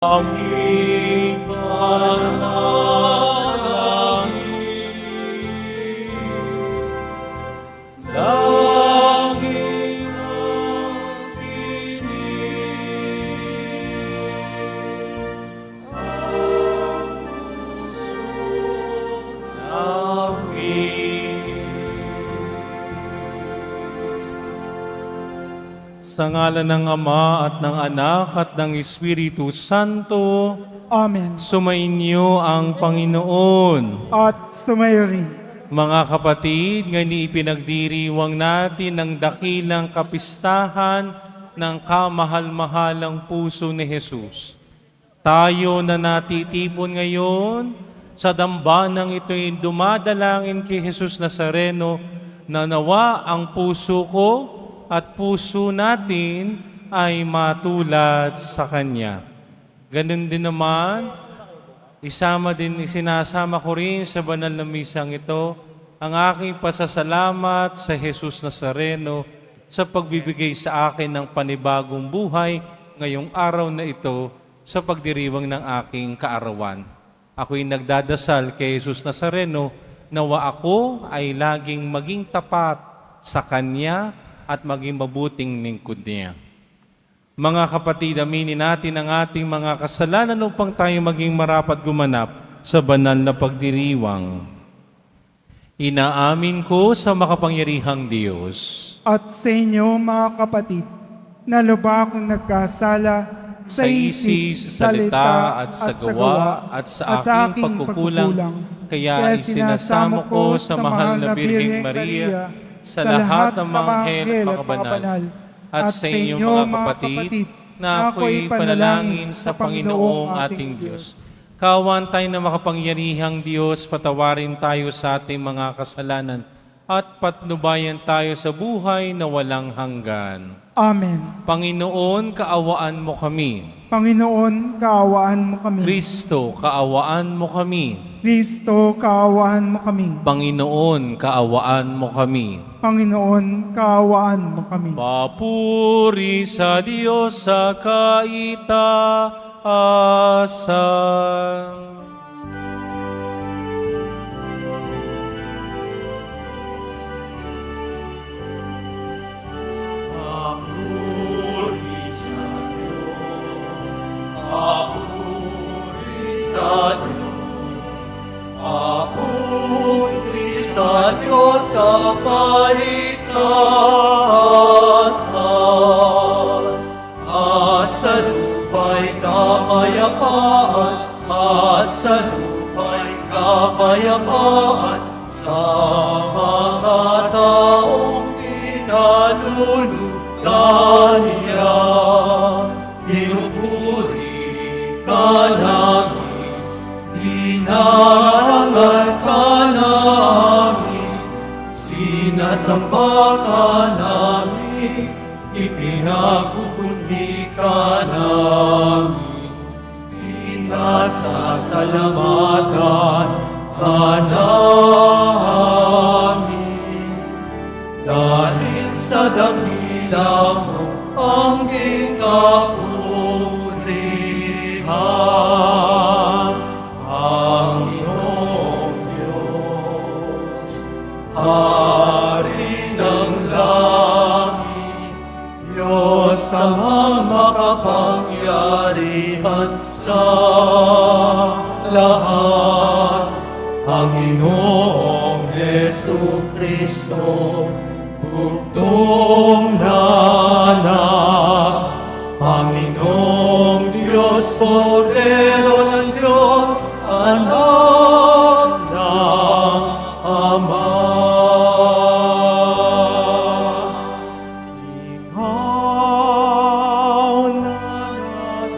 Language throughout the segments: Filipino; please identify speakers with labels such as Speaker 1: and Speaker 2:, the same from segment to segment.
Speaker 1: aming panalangin. Lagi ang kinig ang puso namin. Sa ngalan ng Ama at ng Anak at ng Espiritu Santo,
Speaker 2: Amen.
Speaker 1: sumainyo ang Panginoon.
Speaker 2: At sumayo rin.
Speaker 1: Mga kapatid, ngayon ipinagdiriwang natin ang dakilang kapistahan ng kamahal-mahalang puso ni Jesus. Tayo na natitipon ngayon sa dambanang ito'y dumadalangin kay Jesus Nazareno na nawa ang puso ko at puso natin ay matulad sa Kanya. Ganun din naman, isinasama ko rin sa banal na misang ito ang aking pasasalamat sa Jesus Nazareno sa pagbibigay sa akin ng panibagong buhay ngayong araw na ito sa pagdiriwang ng aking kaarawan. Ako'y nagdadasal kay Jesus Nazareno nawa ako ay laging maging tapat sa Kanya at maging mabuting lingkod niya. Mga kapatid, aminin natin ang ating mga kasalanan upang tayo maging marapat gumanap sa banal na pagdiriwang. Inaamin ko sa makapangyarihang Diyos
Speaker 2: At sa inyo, mga kapatid, na lubha akong nagkasala
Speaker 1: sa isip, sa salita at sa gawa at sa aking pagkukulang, kaya isinasamo ko sa mahal na Birheng Maria, sa lahat ng mga anghel at mga banal, at sa inyong mga kapatid, na ako'y panalangin sa Panginoong ating Diyos. Kawan tayo na makapangyarihang Diyos, patawarin tayo sa ating mga kasalanan, at patnubayan tayo sa buhay na walang hanggan.
Speaker 2: Amen.
Speaker 1: Panginoon, kaawaan mo kami.
Speaker 2: Panginoon, kaawaan mo kami.
Speaker 1: Kristo, kaawaan mo kami.
Speaker 2: Kristo, kaawaan mo kami.
Speaker 1: Panginoon, kaawaan mo kami.
Speaker 2: Panginoon, kaawaan mo kami.
Speaker 1: Papuri sa Diyos sa kaitaasan.
Speaker 3: Papuri sa Diyos, papuri sa Diyos, papuri sa Diyos sa kaitaasan, at sa lupa'y kapayapaan, at sa lupa'y kapayapaan, sa mga taong pinalulutan niya. Pinupuri ka namin, dinarangal ka namin, sinasamba ka namin, ipinapupundi ka namin, pinasasalamatan ka namin. Dahil sa dakila mo ang kapurihan, Panginoong Diyos, Hari ng langit, Diyos ang makapangyarihan sa lahat, Panginoong Jesucristo, bugtong na anak, Panginoong Diyos, Kordero ng Diyos, anak ng Ama. Ikaw nagagayos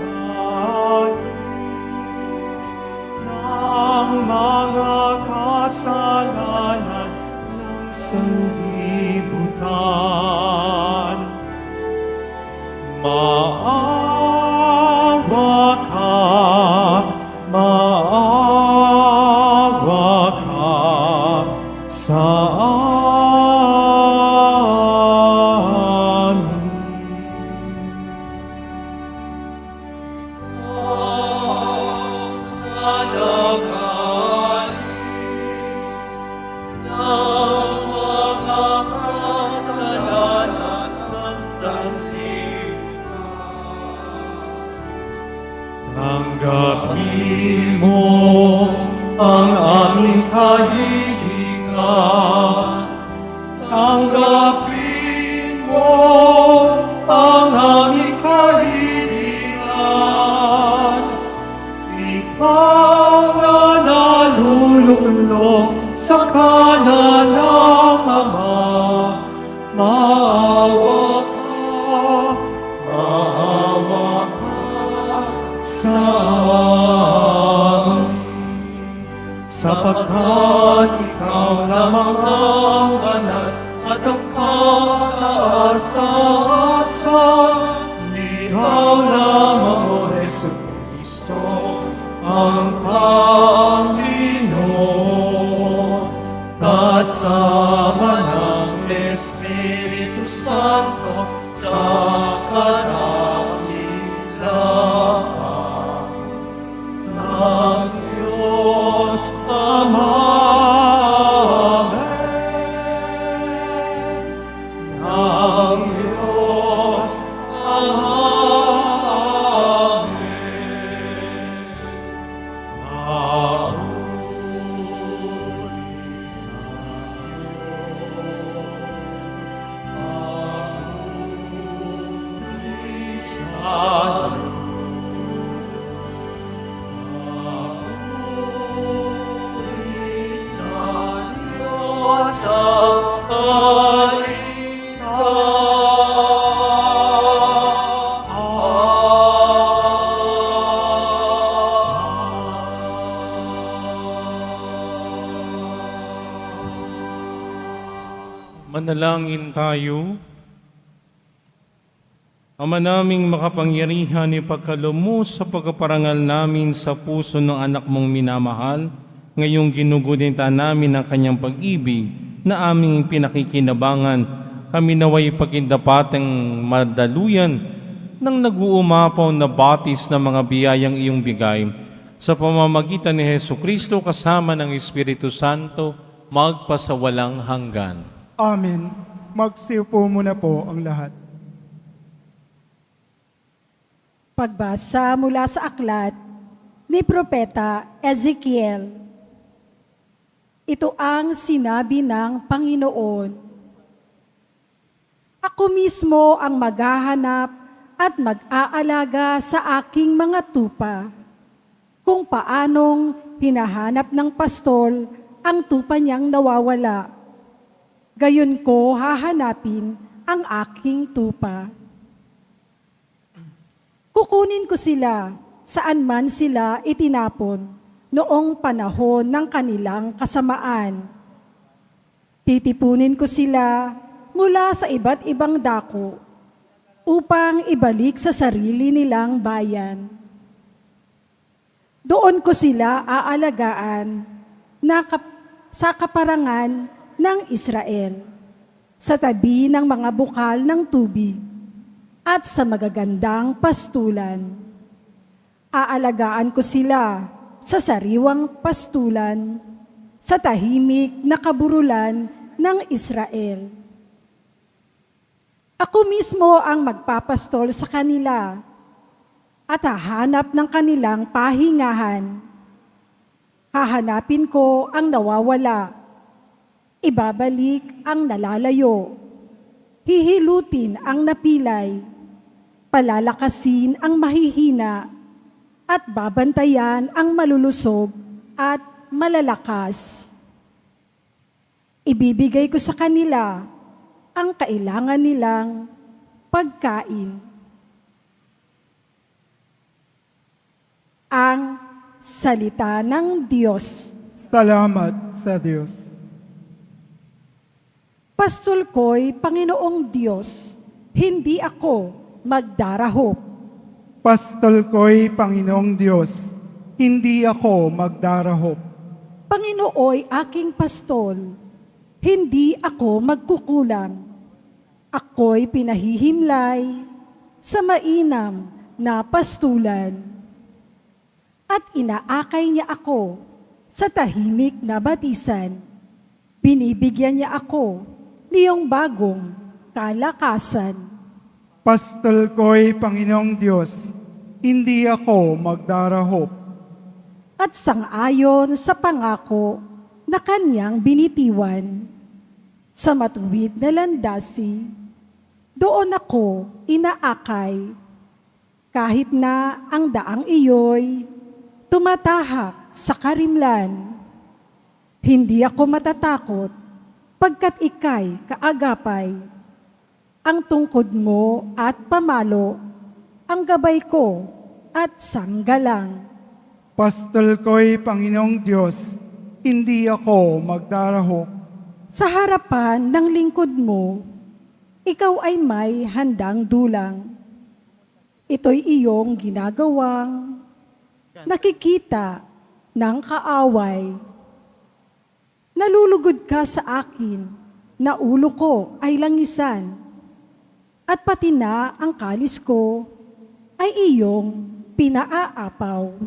Speaker 3: ng mga kasalanan ng sanlibutan. Maawa ka Tanggapin mo ang aming kahilingan. Tanggapin mo ang aming kahilingan. Ikaw na naluluklok sa kanan ng Ama, maawa ka sa amin. Sapagkat ikaw lamang ang banal at ang kataas-taasan. Ikaw lamang, O Jesucristo, ang Panginoon, kasama ng Espiritu Santo sa kadakilaan ng Diyos Ama. Amen. Ng Diyos Ama.
Speaker 1: Manalangin tayo. Ama naming makapangyarihan, ipagkaloob sa pagkaparangal namin sa puso ng anak mong minamahal, ngayong ginugunita namin ang kanyang pag-ibig na aming pinakikinabangan. Kami naway pagindapatang madaluyan ng nag-uumapaw na batis ng mga biyayang iyong bigay. Sa pamamagitan ni Jesucristo kasama ng Espiritu Santo, magpasawalang hanggan.
Speaker 2: Amen. Magsiupo muna po ang lahat.
Speaker 4: Pagbasa mula sa aklat ni Propeta Ezekiel. Ito ang sinabi ng Panginoon. Ako mismo ang maghahanap at mag-aalaga sa aking mga tupa, kung paanong hinahanap ng pastol ang tupa niyang nawawala. Gayon ko hahanapin ang aking tupa. Kukunin ko sila saan man sila itinapon noong panahon ng kanilang kasamaan. Titipunin ko sila mula sa iba't ibang dako upang ibalik sa sarili nilang bayan. Doon ko sila aalagaan sa kaparangan ng Israel, sa tabi ng mga bukal ng tubig, at sa magagandang pastulan. Aalagaan ko sila sa sariwang pastulan, sa tahimik na kaburulan ng Israel. Ako mismo ang magpapastol sa kanila at hahanap ng kanilang pahingahan. Hahanapin ko ang nawawala, ibabalik ang nalalayo, hihilutin ang napilay, palalakasin ang mahihina, at babantayan ang malulusog at malalakas. Ibibigay ko sa kanila ang kailangan nilang pagkain. Ang salita ng Diyos.
Speaker 2: Salamat sa Diyos.
Speaker 4: Pastol ko'y Panginoong Diyos, hindi ako magdarahop.
Speaker 2: Pastol ko'y Panginoong Diyos, hindi ako magdarahop.
Speaker 4: Panginooy aking pastol, hindi ako magkukulang. Ako'y pinahihimlay sa mainam na pastulan. At inaakay niya ako sa tahimik na batisan. Binibigyan niya ako niyong bagong kalakasan.
Speaker 2: Pastol ko'y Panginoong Diyos, hindi ako magdarahop.
Speaker 4: At sangayon sa pangako na kanyang binitiwan. Sa matuwid na landasi, doon ako inaakay. Kahit na ang daang iyo'y tumatahak sa karimlan. Hindi ako matatakot pagkat ika'y kaagapay. Ang tungkod mo at pamalo, ang gabay ko at sanggalang.
Speaker 2: Pastol ko'y Panginoong Diyos, hindi ako magdarahop.
Speaker 4: Sa harapan ng lingkod mo, ikaw ay may handang dulang. Ito'y iyong ginagawang nakikita ng kaaway. Nalulugod ka sa akin na ulo ko ay langisan at pati na ang kalis ko ay iyong pinaaapaw.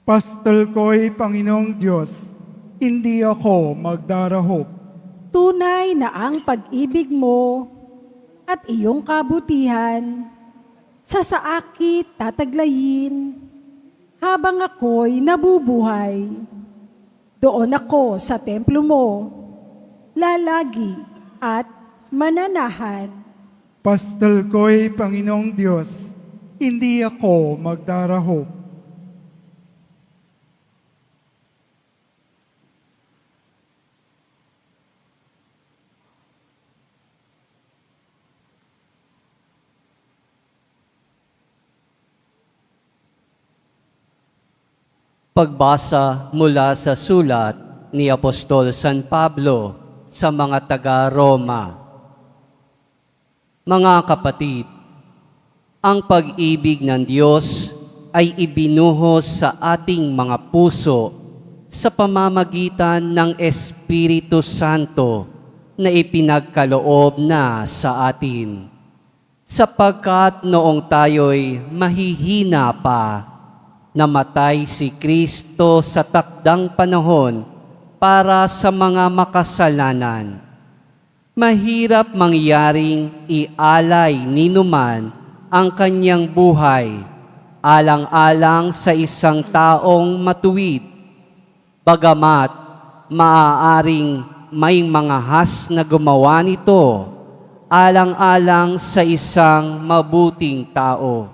Speaker 2: Pastol ko'y Panginoong Diyos, hindi ako magdarahop.
Speaker 4: Tunay na ang pag-ibig mo at iyong kabutihan sa saakit tataglayin habang ako'y nabubuhay. Doon ako sa templo mo, lalagi at mananahan.
Speaker 2: Pastol ko'y Panginoong Diyos, hindi ako magdarahop.
Speaker 5: Pagbasa mula sa sulat ni Apostol San Pablo sa mga taga-Roma. Mga kapatid, ang pag-ibig ng Diyos ay ibinuhos sa ating mga puso sa pamamagitan ng Espiritu Santo na ipinagkaloob na sa atin. Sapagkat noong tayo'y mahihina pa, namatay si Kristo sa takdang panahon para sa mga makasalanan. Mahirap mangyaring ialay ninuman ang kanyang buhay, alang-alang sa isang taong matuwid. Bagamat maaaring may mga has na gumawa nito, alang-alang sa isang mabuting tao.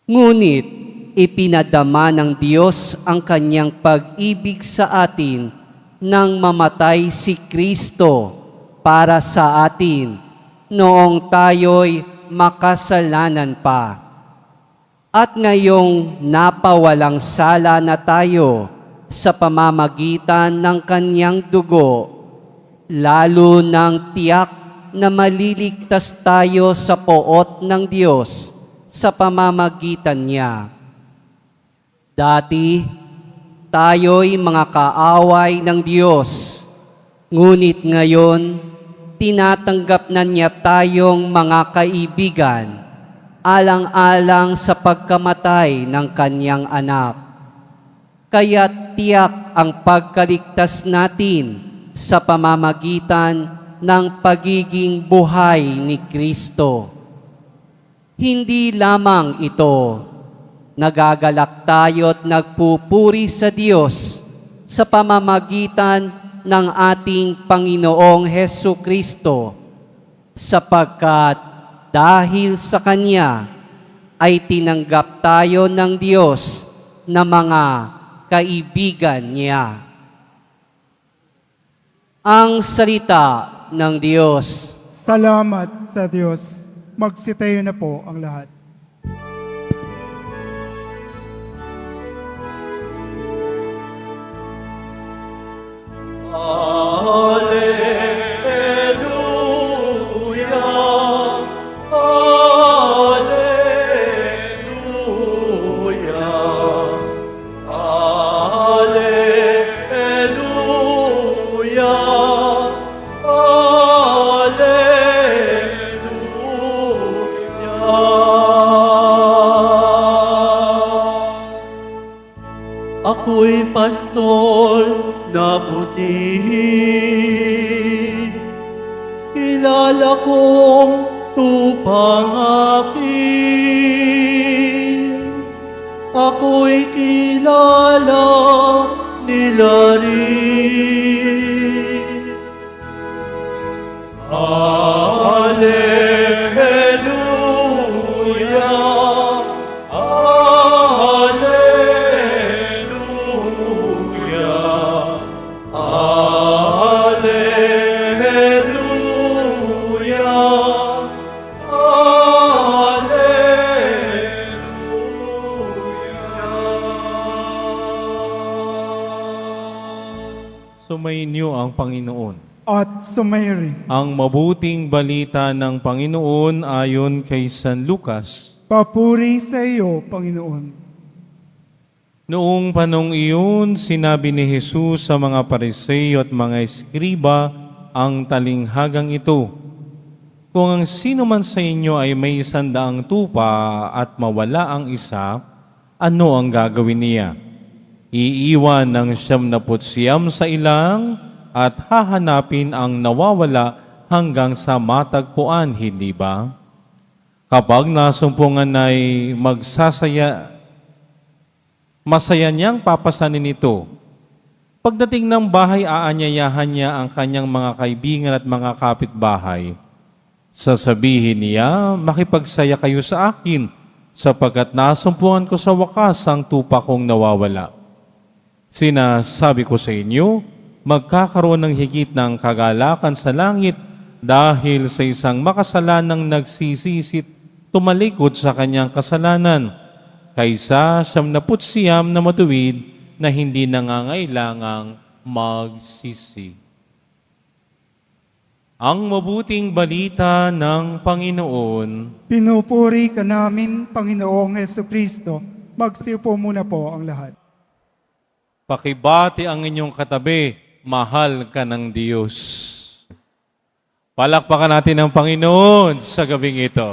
Speaker 5: Ngunit, ipinadama ng Diyos ang kanyang pag-ibig sa atin nang mamatay si Kristo para sa atin noong tayo'y makasalanan pa. At ngayong napawalang sala na tayo sa pamamagitan ng kanyang dugo, lalo nang tiyak na maliligtas tayo sa poot ng Diyos sa pamamagitan niya. Dati, tayo'y mga kaaway ng Diyos, ngunit ngayon, tinatanggap na niya tayong mga kaibigan, alang-alang sa pagkamatay ng kanyang anak. Kaya tiyak ang pagkaligtas natin sa pamamagitan ng pagiging buhay ni Kristo. Hindi lamang ito, nagagalak tayo't nagpupuri sa Diyos sa pamamagitan ng ating Panginoong Hesukristo, sapagkat dahil sa Kanya ay tinanggap tayo ng Diyos na mga kaibigan niya. Ang salita ng Diyos.
Speaker 2: Salamat sa Diyos. Magsitayo na po ang lahat.
Speaker 3: Alleluia, Alleluia, Alleluia, Alleluia. Ako'y pastol na puti, kilala kong tupang akin. ako'y kilala nila rin. Alleluia, Alleluia, Alleluia, Alleluia.
Speaker 1: Sumainyo ang Panginoon.
Speaker 2: At sumayin.
Speaker 1: Ang mabuting balita ng Panginoon ayon kay San Lucas.
Speaker 2: Papuri sa iyo, Panginoon.
Speaker 1: Noong panong iyon, sinabi ni Jesus sa mga Pariseo at mga Eskriba ang talinghagang ito. Kung ang sino man sa inyo ay may 100 tupa at mawala ang isa, ano ang gagawin niya? Iiwan ng 99 sa ilang at hahanapin ang nawawala hanggang sa matagpuan, hindi ba? Kapag nasumpungan ay masaya niyang papasanin ito. Pagdating ng bahay, aanyayahan niya ang kanyang mga kaibigan at mga kapitbahay. Sasabihin niya, makipagsaya kayo sa akin, sapagkat nasumpungan ko sa wakas ang tupa kong nawawala. Sinasabi ko sa inyo, magkakaroon ng higit ng kagalakan sa langit dahil sa isang makasalanang nagsisisit tumalikod sa kanyang kasalanan kaysa 99 na matuwid na hindi nangangailangang magsisi. Ang mabuting balita ng Panginoon.
Speaker 2: Pinupuri ka namin, Panginoong Hesukristo. Magsiupo muna po ang lahat.
Speaker 1: Pakibati ang inyong katabi, mahal ka ng Diyos. Palakpakan natin ang Panginoon sa gabing ito.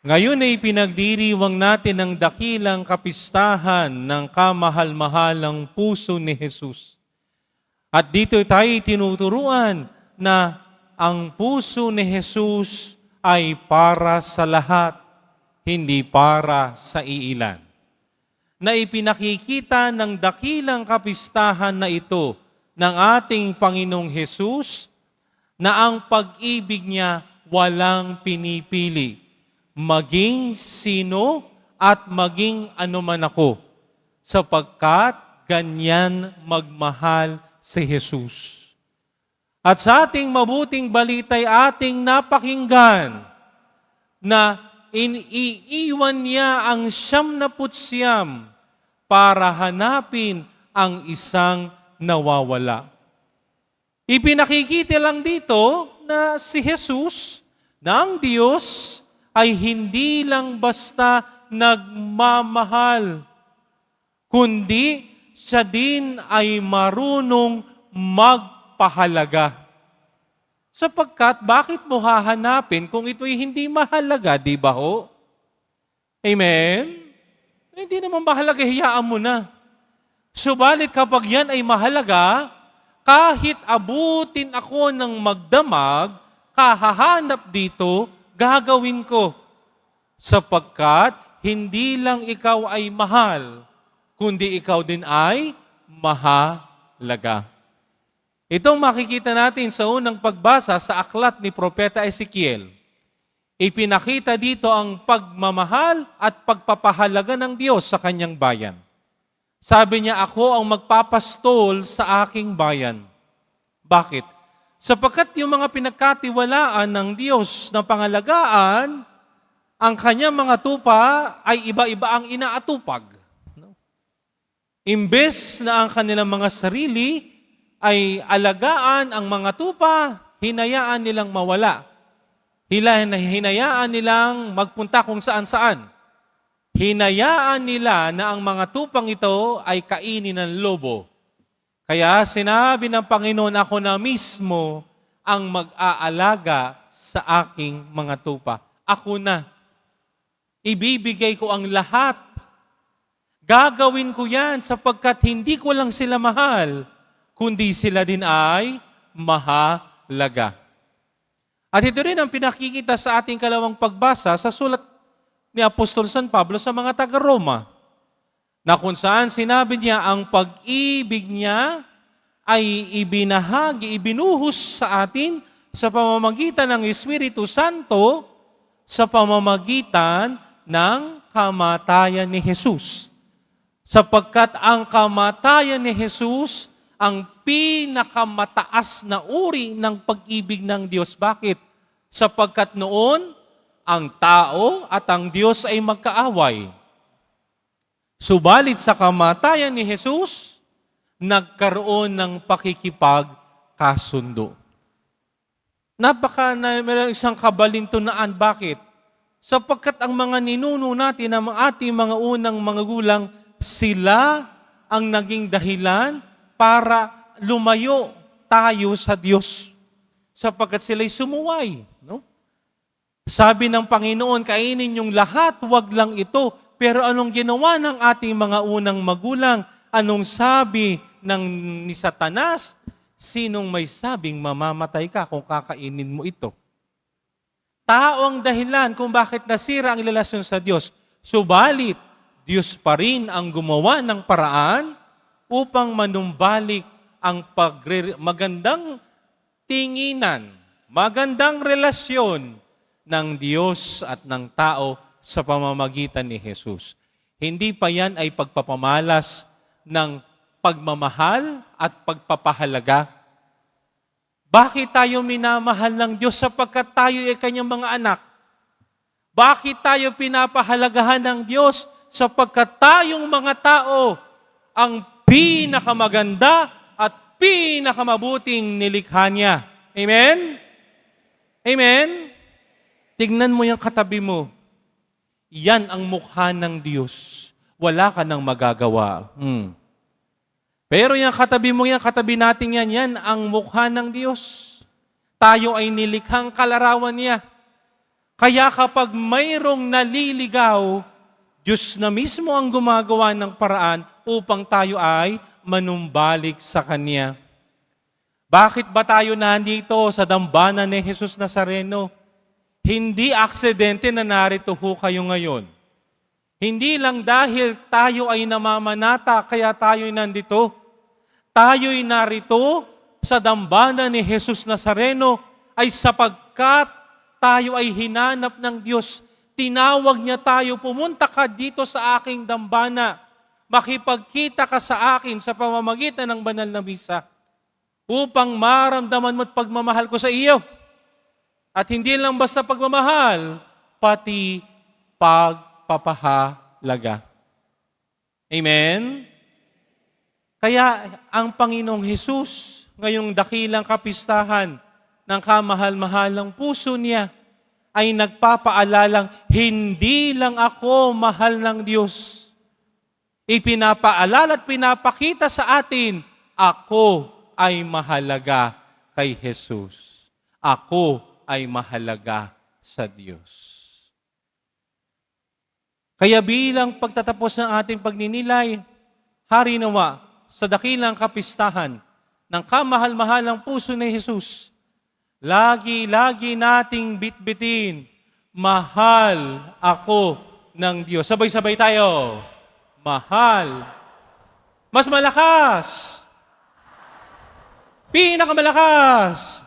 Speaker 1: Ngayon ay pinagdiriwang natin ang dakilang kapistahan ng kamahal-mahalang puso ni Jesus. At dito tayo tinuturuan na ang puso ni Jesus ay para sa lahat, hindi para sa iilan. Na ipinakikita ng dakilang kapistahan na ito ng ating Panginoong Jesus na ang pag-ibig niya walang pinipili, maging sino at maging anuman ako, sapagkat ganyan magmahal si Jesus. At sa ating mabuting balita'y ating napakinggan na iniiwan niya ang 99 para hanapin ang isang nawawala. Ipinakikita lang dito na si Jesus, na ang Diyos, ay hindi lang basta nagmamahal, kundi siya din ay marunong magpahalaga. Sapagkat, bakit mo hahanapin kung ito'y hindi mahalaga, di ba ho? Amen? Hindi naman mahalaga, hiyaan mo na. Subalit kapag yan ay mahalaga, kahit abutin ako ng magdamag, kahahanap dito, gagawin ko. Sapagkat, hindi lang ikaw ay mahal, kundi ikaw din ay mahalaga. Itong makikita natin sa unang pagbasa sa aklat ni Propeta Ezekiel. Ipinakita dito ang pagmamahal at pagpapahalaga ng Diyos sa kanyang bayan. Sabi niya, ako ang magpapastol sa aking bayan. Bakit? Sapagkat yung mga pinagkatiwalaan ng Diyos na pangalagaan, ang kanyang mga tupa ay iba-iba ang inaatupag. Imbes na ang kanilang mga sarili ay alagaan ang mga tupa, hinayaan nilang mawala. Hinayaan nilang magpunta kung saan-saan. Hinayaan nila na ang mga tupang ito ay kainin ng lobo. Kaya sinabi ng Panginoon, ako na mismo ang mag-aalaga sa aking mga tupa. Ako na. Ibibigay ko ang lahat. Gagawin ko yan sapagkat hindi ko lang sila mahal, kundi sila din ay mahalaga. At ito rin ang pinakikita sa ating kalawang pagbasa sa sulat ni Apostol San Pablo sa mga taga-Roma, na kung saan sinabi niya ang pag-ibig niya ay ibinuhos sa atin sa pamamagitan ng Espiritu Santo, sa pamamagitan ng kamatayan ni Jesus. Sapagkat ang kamatayan ni Jesus ang pinakamataas na uri ng pag-ibig ng Diyos. Bakit? Sapagkat noon, ang tao at ang Diyos ay magkaaway. Subalit sa kamatayan ni Jesus, nagkaroon ng pakikipagkasundo. Mayroong isang kabalintunaan. Bakit? Sapagkat ang mga ninuno natin, ang ating mga unang mga gulang, sila ang naging dahilan para lumayo tayo sa Diyos. Sapagkat sila'y sumuway. No? Sabi ng Panginoon, kainin yung lahat, wag lang ito. Pero anong ginawa ng ating mga unang magulang? Anong sabi ni Satanas? Sinong may sabing mamamatay ka kung kakainin mo ito? Tao ang dahilan kung bakit nasira ang relasyon sa Diyos. Subalit, Diyos pa rin ang gumawa ng paraan upang manumbalik ang magandang tinginan, magandang relasyon ng Diyos at ng tao sa pamamagitan ni Jesus. Hindi pa yan ay pagpapamalas ng pagmamahal at pagpapahalaga. Bakit tayo minamahal ng Diyos? Sapagkat tayo ay kanyang mga anak. Bakit tayo pinapahalagahan ng Diyos? Sapagkat tayong mga tao ang pinakamaganda at pinakamabuting nilikha niya. Amen? Amen? Tignan mo yung katabi mo. Yan ang mukha ng Diyos. Wala ka nang magagawa. Pero yung katabi mo yan, katabi natin yan ang mukha ng Diyos. Tayo ay nilikhang kalarawan niya. Kaya kapag mayroong naliligaw, Diyos na mismo ang gumagawa ng paraan upang tayo ay manumbalik sa Kanya. Bakit ba tayo nandito sa dambana ni Jesus Nazareno? Hindi aksidente na narito ho kayo ngayon. Hindi lang dahil tayo ay namamanata, kaya tayo'y nandito. Tayo'y narito sa dambana ni Jesus Nazareno ay sapagkat tayo ay hinanap ng Diyos. Tinawag niya tayo, pumunta ka dito sa aking dambana. Makipagkita ka sa akin sa pamamagitan ng banal na misa upang maramdaman mo at pagmamahal ko sa iyo. At hindi lang basta pagmamahal, pati pagpapahalaga. Amen? Kaya ang Panginoong Hesus, ngayong dakilang kapistahan ng kamahal-mahalang puso niya, ay nagpapaalalang, hindi lang ako mahal ng Diyos. Ipinapaalala at pinapakita sa atin, ako ay mahalaga kay Jesus. Ako ay mahalaga sa Diyos. Kaya bilang pagtatapos ng ating pagninilay, hari nawa sa dakilang kapistahan ng kamahal-mahalang puso ni Jesus, lagi-lagi nating bitbitin, mahal ako ng Diyos. Sabay-sabay tayo. Mahal. Mas malakas. Pinakamalakas.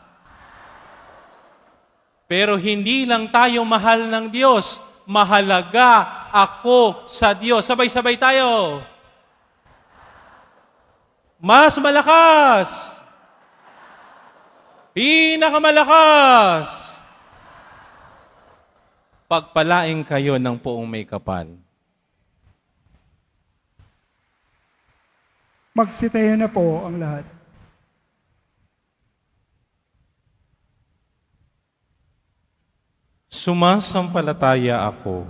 Speaker 1: Pero hindi lang tayo mahal ng Diyos, mahalaga ako sa Diyos. Sabay-sabay tayo. Mas malakas. Pinakamalakas. Pagpalaing kayo ng poong may kapal.
Speaker 2: Magsitayo na po ang lahat.
Speaker 1: Sumasampalataya ako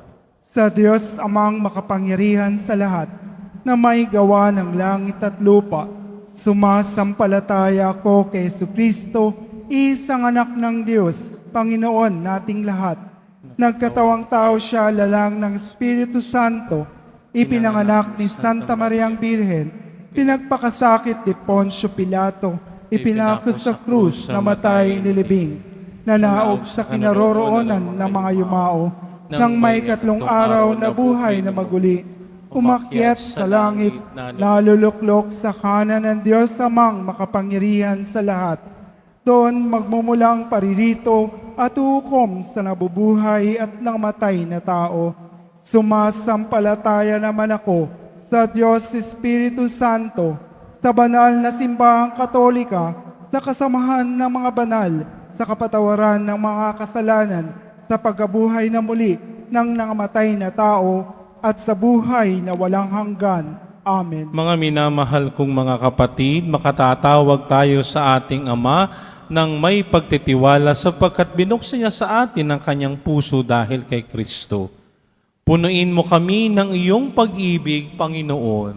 Speaker 2: Sa Diyos amang makapangyarihan sa lahat, na may gawa ng langit at lupa, sumasampalataya ako kay Jesucristo, isang anak ng Diyos, Panginoon nating lahat. Nagkatawang tao siya lalang ng Espiritu Santo, ipinanganak ni Santa Mariang Birhen, pinagpakasakit ni Poncio Pilato, ipinako sa krus, namatay, nilibing, nanaog sa kinaroroonan ng mga yumao, nang may katlong araw na buhay na maguli, umakyat sa langit, naluluklok sa kanan ng Diyos amang makapangyarihan sa lahat. Doon magmumulang paririto at hukom sa nabubuhay at namatay na tao. Sumasampalataya naman ako sa Diyos Espiritu Santo, sa banal na simbahang katolika, sa kasamahan ng mga banal, sa kapatawaran ng mga kasalanan, sa pagkabuhay na muli ng nangamatay na tao, at sa buhay na walang hanggan. Amen.
Speaker 1: Mga minamahal kong mga kapatid, makatatawag tayo sa ating Ama nang may pagtitiwala sapagkat binuksan niya sa atin ang kanyang puso dahil kay Kristo. Punuin mo kami ng iyong pag-ibig, Panginoon.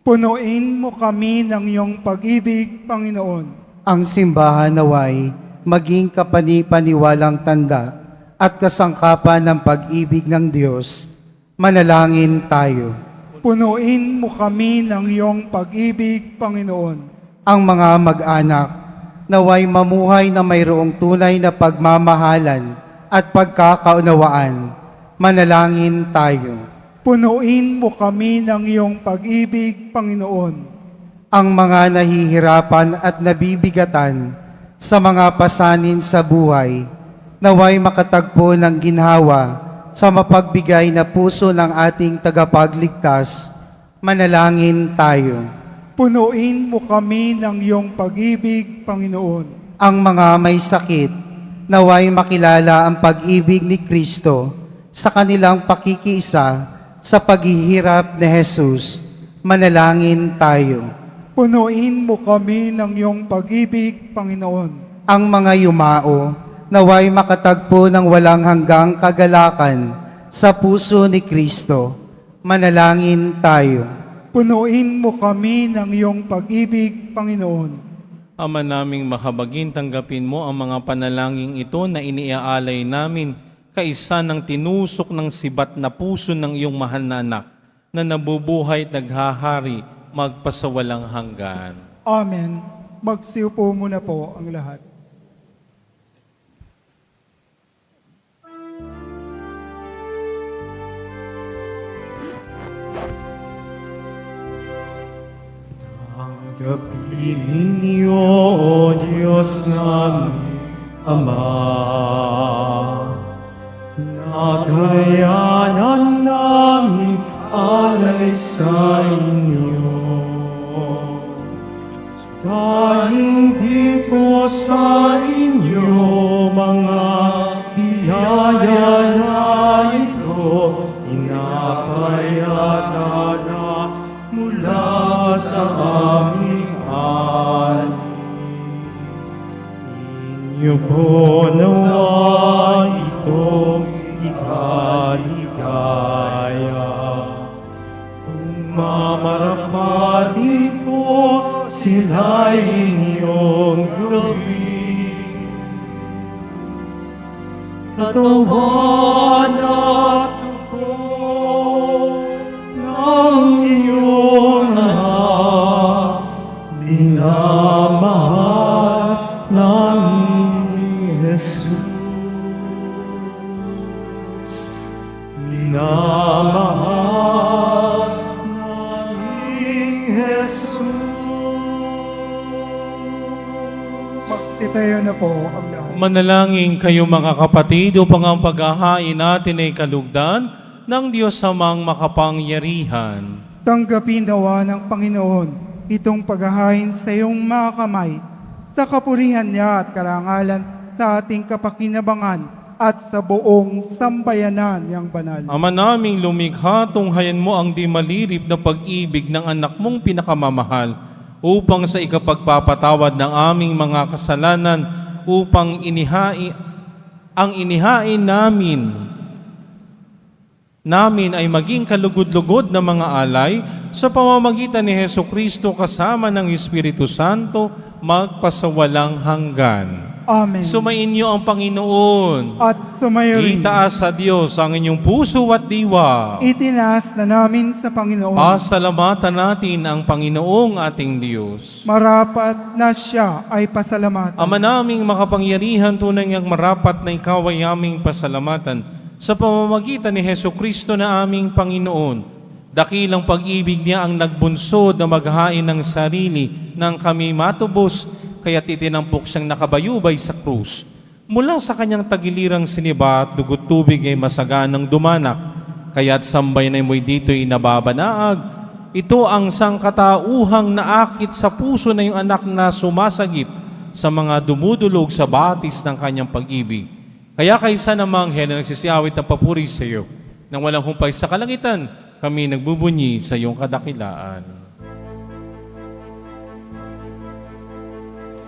Speaker 2: Punuin mo kami ng iyong pag-ibig, Panginoon.
Speaker 3: Ang simbahan naway maging kapani-paniwalang tanda at kasangkapan ng pag-ibig ng Diyos. Manalangin tayo.
Speaker 2: Punuin mo kami ng iyong pag-ibig, Panginoon.
Speaker 3: Ang mga mag-anak naway mamuhay na mayroong tunay na pagmamahalan at pagkakaunawaan. Manalangin tayo.
Speaker 2: Punuin mo kami ng iyong pag-ibig, Panginoon.
Speaker 3: Ang mga nahihirapan at nabibigatan sa mga pasanin sa buhay, naway makatagpo ng ginhawa sa mapagbigay na puso ng ating tagapagligtas. Manalangin tayo.
Speaker 2: Punuin mo kami ng iyong pag-ibig, Panginoon.
Speaker 3: Ang mga may sakit, naway makilala ang pag-ibig ni Kristo sa kanilang pakikiisa sa paghihirap ni Jesus. Manalangin tayo.
Speaker 2: Punuin mo kami ng iyong pag-ibig, Panginoon.
Speaker 3: Ang mga yumao, naway makatagpo ng walang hanggang kagalakan sa puso ni Kristo. Manalangin tayo.
Speaker 2: Punuin mo kami ng iyong pag-ibig, Panginoon.
Speaker 1: Ama naming mahabagin, tanggapin mo ang mga panalangin ito na iniaalay namin kaisa ng tinusok ng sibat na puso ng iyong mahal na anak na nabubuhay at naghahari magpasawalang hanggan.
Speaker 2: Amen. Magsiupo muna po ang lahat.
Speaker 6: Tanggapin ninyo, O Diyos namin, Ama, nakayanan namin alay sa inyo. Dahil din po sa inyo mga biyaya na ito, pinapayagana mula sa aming ani. Inyo po nawa itong ikaligaya. Tumamarapati po sila inyong gawin. Katawan at dugo ng iyong anak, minamahal namin Jesus. Minamahal namin Jesus.
Speaker 2: Magsitayo na po ang lahat.
Speaker 1: Manalangin kayo mga kapatid upang ang paghahain natin ay kalugdan ng Diyos amang makapangyarihan.
Speaker 2: Tanggapin nawa ng Panginoon itong paghahain sa iyong mga kamay, sa kapurihan niya at karangalan sa ating kapakinabangan at sa buong sambayanan niyang banal.
Speaker 1: Ama naming lumikha, tunghayan mo ang di malirip na pag-ibig ng anak mong pinakamamahal upang sa ikapagpapatawad ng aming mga kasalanan upang inihain namin ay maging kalugod-lugod na mga alay sa pamamagitan ni Hesu Kristo kasama ng Espiritu Santo magpasawalang hanggan.
Speaker 2: Amen.
Speaker 1: Sumainyo ang Panginoon.
Speaker 2: At sumayo rin.
Speaker 1: Itaas sa Diyos ang inyong puso at diwa.
Speaker 2: Itinaas na namin sa Panginoon.
Speaker 1: Pasalamatan natin ang Panginoong ating Diyos.
Speaker 2: Marapat na siya ay pasalamatan.
Speaker 1: Ama naming makapangyarihan, tunay ngang marapat na ikaw ay aming pasalamatan sa pamamagitan ni Heso Kristo na aming Panginoon. Dakilang pag-ibig niya ang nagbunsod na maghain ng sarili nang kami matubos, kaya't itinampok siyang nakabayubay sa krus. Mula sa kanyang tagilirang siniba at dugot tubig ay masaganang dumanak, kaya't sambay na mo'y dito'y nababanaag. Ito ang sangkatauhang naakit sa puso na yung anak na sumasagip sa mga dumudulog sa batis ng kanyang pag-ibig. Kaya kaysa namang na nagsisiawit ng papuri sa iyo, nang walang humpay sa kalangitan, kami nagbubunyi sa iyong kadakilaan.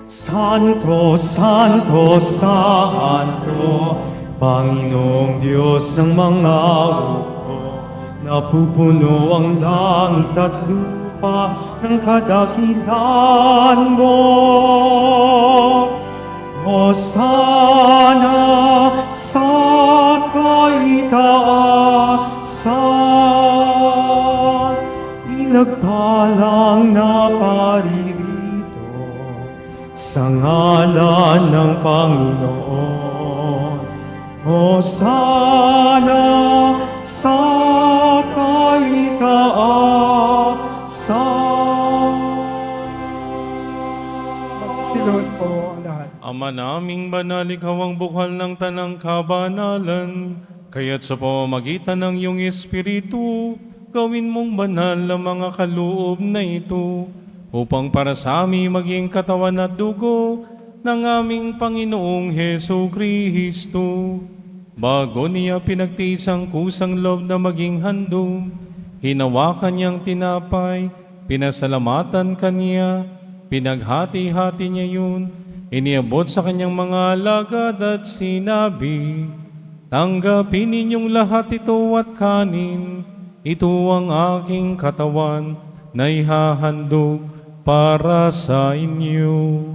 Speaker 6: Santo, Santo, Santo, Panginoong Diyos ng mga upo, napupuno ang langit at lupa ng kadakilaan mo. Hosana sa kaitaasan, pinagpalang na paririto sa ngalan ng Panginoon. Hosana sa kaitaasan.
Speaker 2: Magsilod po ang lahat.
Speaker 1: Ama naming banal, ikaw ang bukal ng tanang kabanalan, kaya't sa pamamagitan ng iyong Espiritu, gawin mong banal ang mga kaloob na ito, upang para sa amin maging katawan at dugo ng aming Panginoong Heso Kristo. Bago niya pinagtiis ang kusang loob na maging handog, hinawakan niyang tinapay, pinasalamatan kaniya, pinaghati-hati niya yun, iniabot sa kanyang mga alagad at sinabi, tanggapin ninyong lahat ito at kanin, ito ang aking katawan na ihahandog para sa inyo.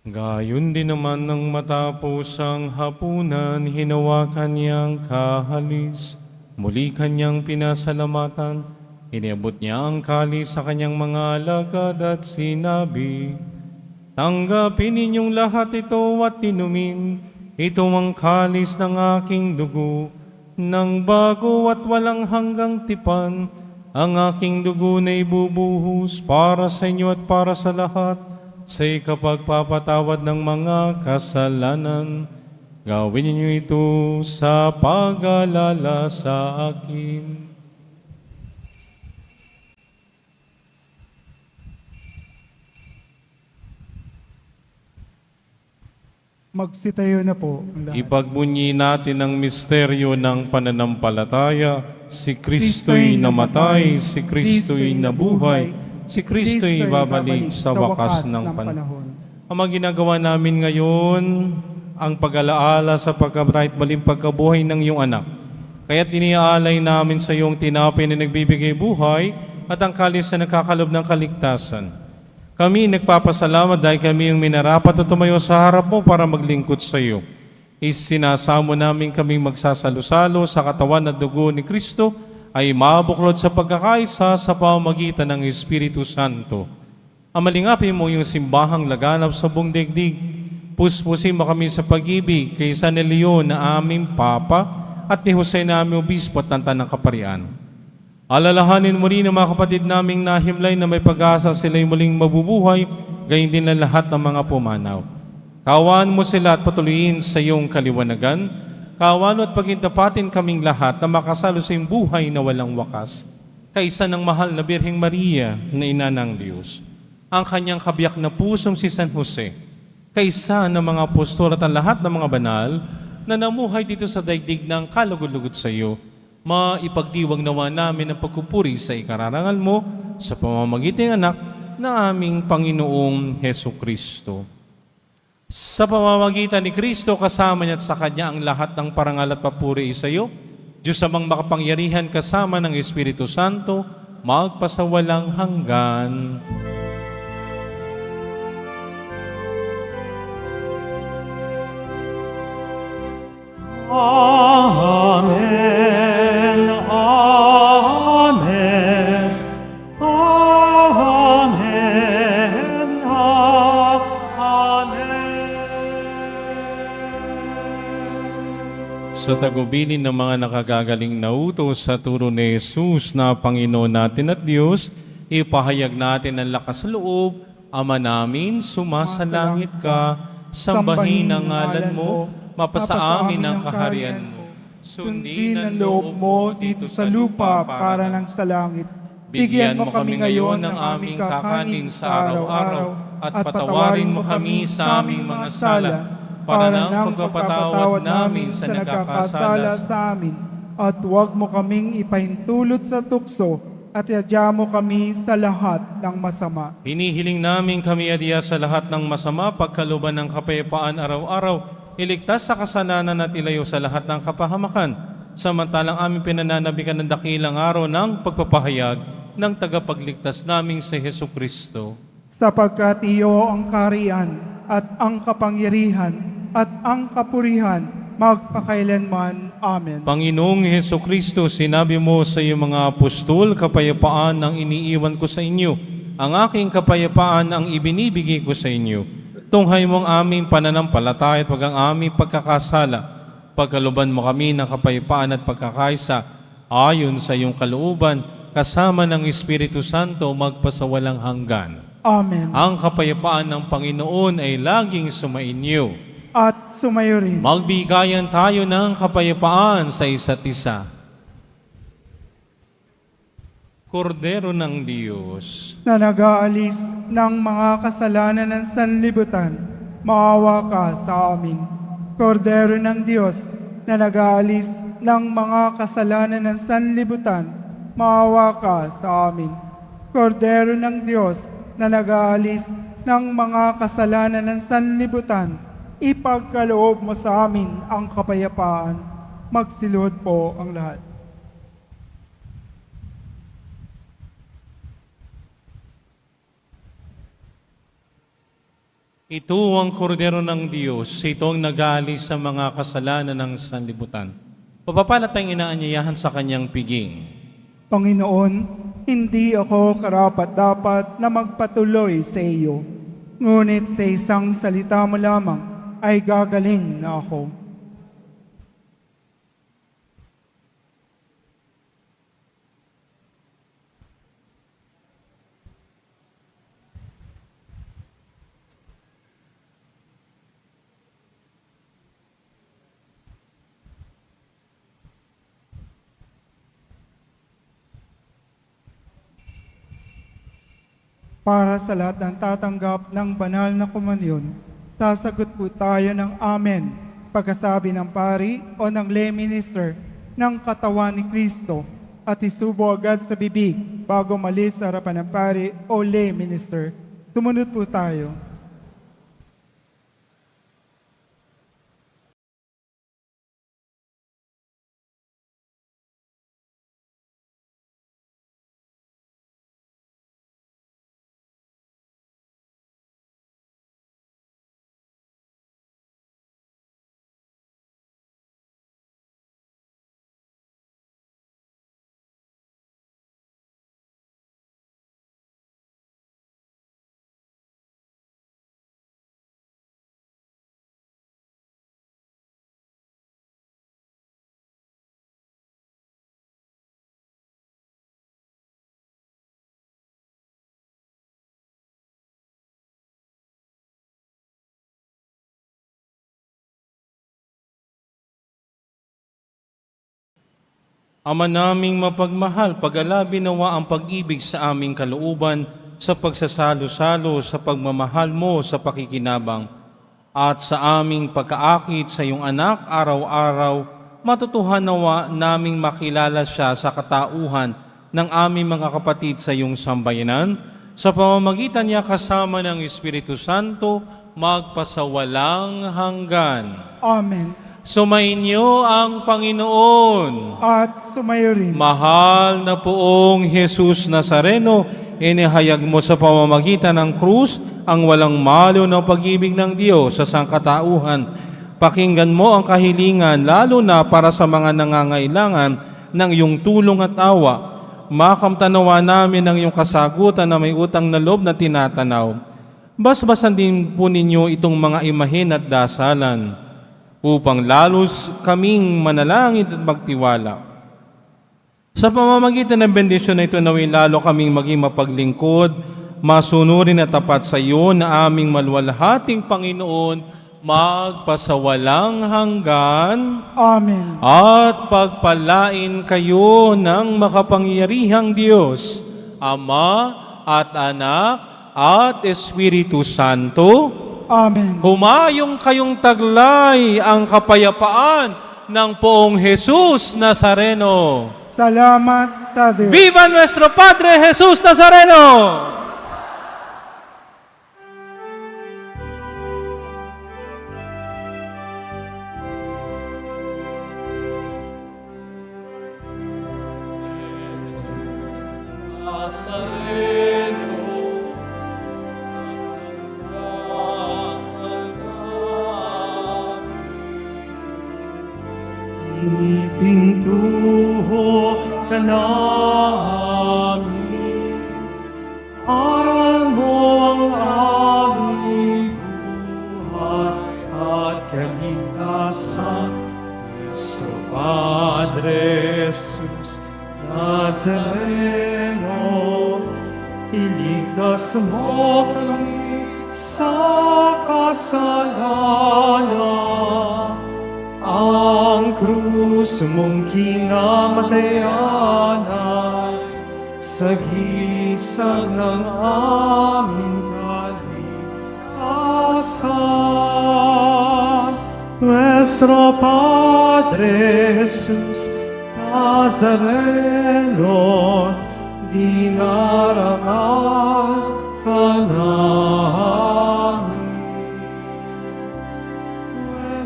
Speaker 1: Gayon din naman nang matapos ang hapunan, hinawakan niyang kahalis, muli kanyang pinasalamatan, iniabot niya ang kalis sa kanyang mga alagad at sinabi, tanggapin ninyong lahat ito at inumin, ito ang kalis ng aking dugo, ng bago at walang hanggang tipan, ang aking dugo na ibubuhos para sa inyo at para sa lahat, sa ikapagpapatawad ng mga kasalanan. Gawin niyo ito sa pag-alala sa akin.
Speaker 2: Magsitayo na po ang lahat.
Speaker 1: Ipagbunyi natin ang misteryo ng pananampalataya. Si Kristo'y namatay, si Kristo'y nabuhay, si Kristo'y babalik sa wakas ng panahon. Ang mga ginagawa namin ngayon, ang pag-alaala sa pagkabatay at maling pagkabuhay ng iyong anak. Kaya't iniaalay namin sa iyong tinapay na nagbibigay buhay at ang kalis na nakakalob ng kaligtasan. Kami nagpapasalamat dahil kami yung minarapat at tumayo sa harap mo para maglingkod sa iyo. Isinasamo namin kaming magsasalo-salo sa katawan at dugo ni Kristo ay mabuklod sa pagkakaisa sa pamamagitan ng Espiritu Santo. Amalingapin mo yung simbahang laganap sa buong daigdig. Puspusin mo kami sa pag-ibig kay San Leon na aming Papa at ni Jose na aming Obispo at ng Tanang Kaparian. Alalahanin mo rin ang mga kapatid naming nahimlay na may pag-asa sila'y muling mabubuhay, gayon din ang lahat ng mga pumanaw. Kaawaan mo sila at patuloyin sa iyong kaliwanagan. Kaawaan at pagintapatin kaming lahat na makasalo sa iyong buhay na walang wakas. Kaisa ng mahal na Birheng Maria na ina ng Diyos. Ang kanyang kabiyak na pusong si San Jose. Kaisa ng mga apostol at ang lahat ng mga banal na namuhay dito sa daigdig ng kalugod-lugod sa iyo. Maipagdiwang nawa namin ang pagpupuri sa ikararangal mo sa pamamagitan ng anak na aming Panginoong Heso Kristo. Sa pamamagitan ni Kristo, kasama niya at sa Kanya ang lahat ng parangal at papuri sa iyo, Diyos amang makapangyarihan kasama ng Espiritu Santo, magpasawalang hanggan. tagubilin ng mga nakagagaling na utos sa turo ni Jesus na Panginoon natin at Diyos, ipahayag natin ang lakas sa loob. Ama namin, sumasalangit ka, sambahin ang ngalan mo, mapasa amin ang kaharian mo.
Speaker 2: Sundin ang loob mo dito sa lupa para ng sa langit.
Speaker 1: Bigyan mo kami ngayon ng aming kakanin sa araw-araw at patawarin mo kami sa aming mga sala para ng pagpapatawad namin sa nagkakasala
Speaker 2: sa amin. At huwag mo kaming ipahintulot sa tukso at iadya mo kami sa lahat ng masama.
Speaker 1: Hinihiling namin kami adya sa lahat ng masama, pagkaluban ng kapayapaan araw-araw, iligtas sa kasalanan at ilayo sa lahat ng kapahamakan, samantalang aming pinananabikan ng dakilang araw ng pagpapahayag ng tagapagligtas naming si Hesus Kristo.
Speaker 2: Sapagkat iyo ang kaharian at ang kapangyarihan at ang kapurihan magpakailanman. Amen.
Speaker 1: Panginoong Hesus Kristo, sinabi mo sa iyong mga apostol, kapayapaan ang iniiwan ko sa inyo. Ang aking kapayapaan ang ibinibigay ko sa inyo. Tunghay mo ang aming pananampalataya at wag ang aming pagkakasala. Pagkaluban mo kami ng kapayapaan at pagkakaisa, ayon sa iyong kalooban, kasama ng Espiritu Santo magpasawalang hanggan.
Speaker 2: Amen.
Speaker 1: Ang kapayapaan ng Panginoon ay laging sumainyo.
Speaker 2: At sumayo rin.
Speaker 1: Magbigayan tayo ng kapayapaan sa isa't isa. Kordero ng Diyos,
Speaker 2: Na nag-aalis ng mga kasalanan ng sanlibutan, maawa ka sa amin. Kordero ng Diyos, na nag-aalis ng mga kasalanan ng sanlibutan, maawa ka sa amin. Kordero ng Diyos, na nag-aalis ng mga kasalanan ng sanlibutan, ipagkaloob mo sa amin ang kapayapaan. Magsiluhod po ang lahat.
Speaker 1: ito ang kordero ng Diyos, itong nag-aalis sa mga kasalanan ng sanlibutan. Papapalat ang inaanyayahan sa kanyang piging.
Speaker 2: Panginoon, hindi ako karapat-dapat na magpatuloy sa iyo. Ngunit sa isang salita mo lamang ay gagaling na ako. Para sa lahat ng tatanggap ng banal na komunyon, sasagot po tayo ng Amen pagkasabi ng pari o ng lay minister ng katawan ni Kristo at isubo agad sa bibig bago malis sa harapan ng pari o lay minister. Sumunod po tayo.
Speaker 1: Ama naming mapagmahal, pag-alabi nawa ang pag-ibig sa aming kalooban sa pagsasalo-salo sa pagmamahal mo sa pakikinabang at sa aming pagkaakit sa iyong anak araw-araw, matutuhan nawa naming makilala siya sa katauhan ng aming mga kapatid sa iyong sambayanan, sa pamamagitan niya kasama ng Espiritu Santo, magpasawalang hanggan.
Speaker 2: Amen.
Speaker 1: Sumainyo ang Panginoon.
Speaker 2: At sumayo rin.
Speaker 1: Mahal na poong Jesus Nazareno, inihayag mo sa pamamagitan ng krus ang walang malo ng pag-ibig ng Diyos sa sangkatauhan. Pakinggan mo ang kahilingan, lalo na para sa mga nangangailangan ng iyong tulong at awa. Makamtanawa namin ang iyong kasagutan na may utang na loob na tinatanaw. Basbasan din po ninyo itong mga imahin at dasalan. upang lalos kaming manalangin at magtiwala. Sa pamamagitan ng bendisyon na ito, naway lalo kaming maging mapaglingkod, masunurin at tapat sa iyo na aming malwalhating Panginoon, magpasawalang hanggan
Speaker 2: Amen.
Speaker 1: at pagpalain kayo ng makapangyarihang Diyos, Ama at Anak at Espiritu Santo.
Speaker 2: Amen.
Speaker 1: Humayong kayong taglay ang kapayapaan ng poong Jesus Nazareno.
Speaker 2: Salamat sa Diyos.
Speaker 1: Viva nuestro Padre Jesus Nazareno!
Speaker 6: Pinipintuho ka namin, aral mo ang aming buhay at kaligtasan. Nuestro Padre Jesus Nazareno, iligtas mo kami sa kasalanan. Ang krus mong kinamatayan ay sagisag ng aming kaligtasan. Nuestro Padre Jesus Nazareno, dinarangan ka namin.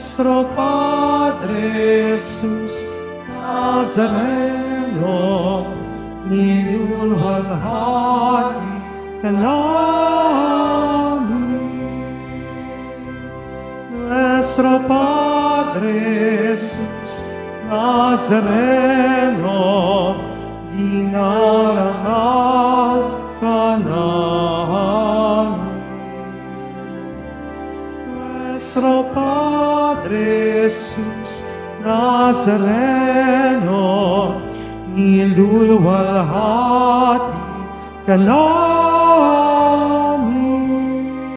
Speaker 6: Nuestro Padre Jesus Nazareno, nilulwalhati ka namin. Nuestro Padre Jesus Nazareno, dinarangal ka namin. Nuestro Padre Jesus Nazareno, nilulwalhati ka namin.